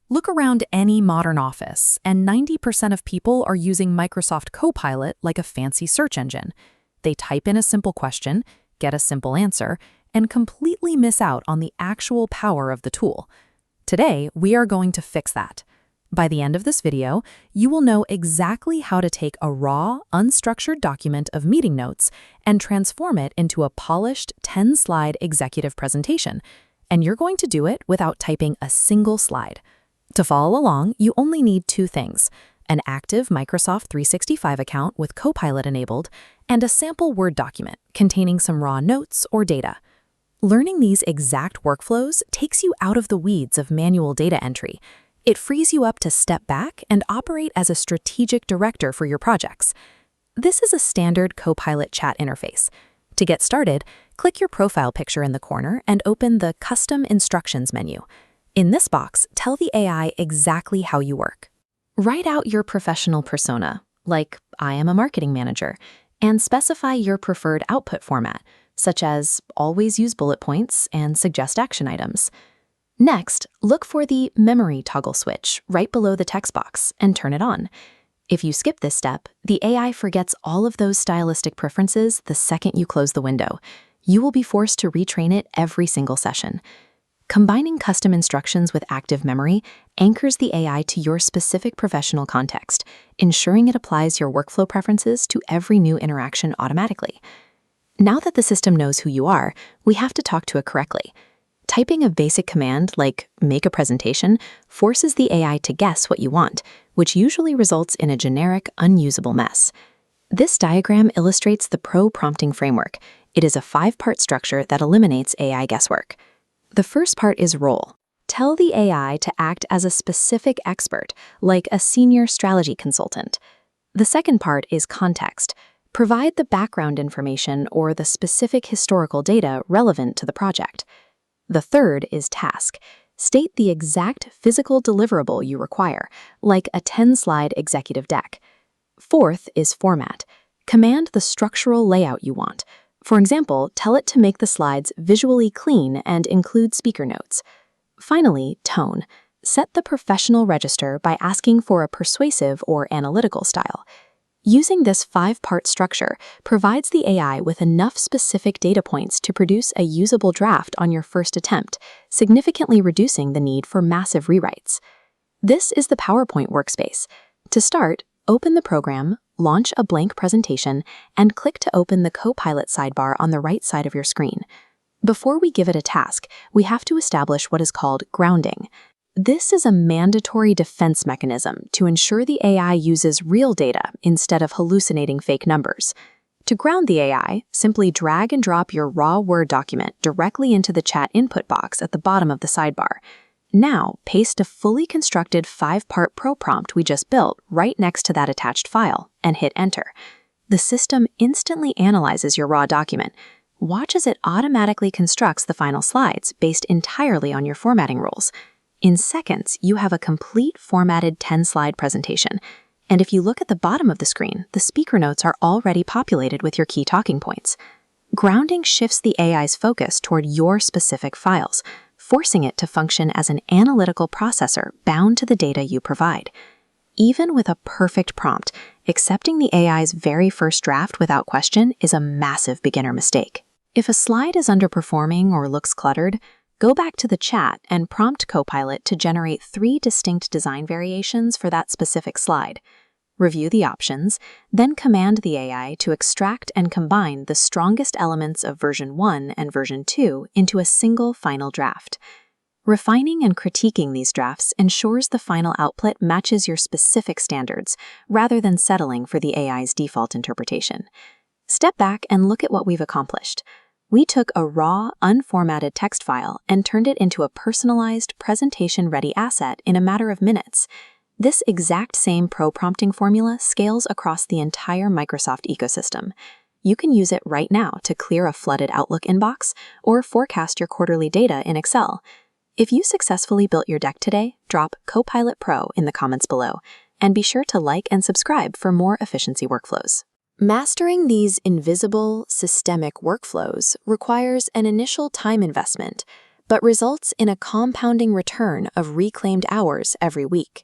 Look around any modern office, and 90% of people are using Microsoft Copilot like a fancy search engine. They type in a simple question, get a simple answer, and completely miss out on the actual power of the tool. Today, we are going to fix that. By the end of this video, you will know exactly how to take a raw, unstructured document of meeting notes and transform it into a polished 10-slide executive presentation. And you're going to do it without typing a single slide. To follow along, you only need two things: an active Microsoft 365 account with Copilot enabled, and a sample Word document containing some raw notes or data. Learning these exact workflows takes you out of the weeds of manual data entry. It frees you up to step back and operate as a strategic director for your projects. This is a standard Copilot chat interface. To get started, click your profile picture in the corner and open the Custom Instructions menu. In this box, tell the AI exactly how you work. Write out your professional persona, like "I am a marketing manager," and specify your preferred output format, such as always use bullet points and suggest action items. Next, look for the Memory toggle switch right below the text box and turn it on. If you skip this step, the AI forgets all of those stylistic preferences the second you close the window. You will be forced to retrain it every single session. Combining custom instructions with active memory anchors the AI to your specific professional context, ensuring it applies your workflow preferences to every new interaction automatically. Now that the system knows who you are, we have to talk to it correctly. Typing a basic command like "make a presentation" forces the AI to guess what you want, which usually results in a generic, unusable mess. This diagram illustrates the Pro Prompting Framework. It is a 5-part structure that eliminates AI guesswork. The first part is role. Tell the AI to act as a specific expert, like a senior strategy consultant. The second part is context. Provide the background information or the specific historical data relevant to the project. The third is task. State the exact physical deliverable you require, like a 10-slide executive deck. Fourth is format. Command the structural layout you want. For example, tell it to make the slides visually clean and include speaker notes. Finally, tone. Set the professional register by asking for a persuasive or analytical style. Using this 5-part structure provides the AI with enough specific data points to produce a usable draft on your first attempt, significantly reducing the need for massive rewrites. This is the PowerPoint workspace. To start, open the program, launch a blank presentation, and click to open the Copilot sidebar on the right side of your screen. Before we give it a task, we have to establish what is called grounding. This is a mandatory defense mechanism to ensure the AI uses real data instead of hallucinating fake numbers. To ground the AI, simply drag and drop your raw Word document directly into the chat input box at the bottom of the sidebar. Now, paste a fully constructed 5-part Pro prompt we just built right next to that attached file and hit Enter. The system instantly analyzes your raw document. Watch as it automatically constructs the final slides based entirely on your formatting rules. In seconds, you have a complete formatted 10-slide presentation. And if you look at the bottom of the screen, the speaker notes are already populated with your key talking points. Grounding shifts the AI's focus toward your specific files, forcing it to function as an analytical processor bound to the data you provide. Even with a perfect prompt, accepting the AI's very first draft without question is a massive beginner mistake. If a slide is underperforming or looks cluttered, go back to the chat and prompt Copilot to generate 3 distinct design variations for that specific slide. Review the options, then command the AI to extract and combine the strongest elements of version 1 and version 2 into a single final draft. Refining and critiquing these drafts ensures the final output matches your specific standards, rather than settling for the AI's default interpretation. Step back and look at what we've accomplished. We took a raw, unformatted text file and turned it into a personalized, presentation-ready asset in a matter of minutes. This exact same Pro prompting formula scales across the entire Microsoft ecosystem. You can use it right now to clear a flooded Outlook inbox or forecast your quarterly data in Excel. If you successfully built your deck today, drop Copilot Pro in the comments below, and be sure to like and subscribe for more efficiency workflows. Mastering these invisible, systemic workflows requires an initial time investment, but results in a compounding return of reclaimed hours every week.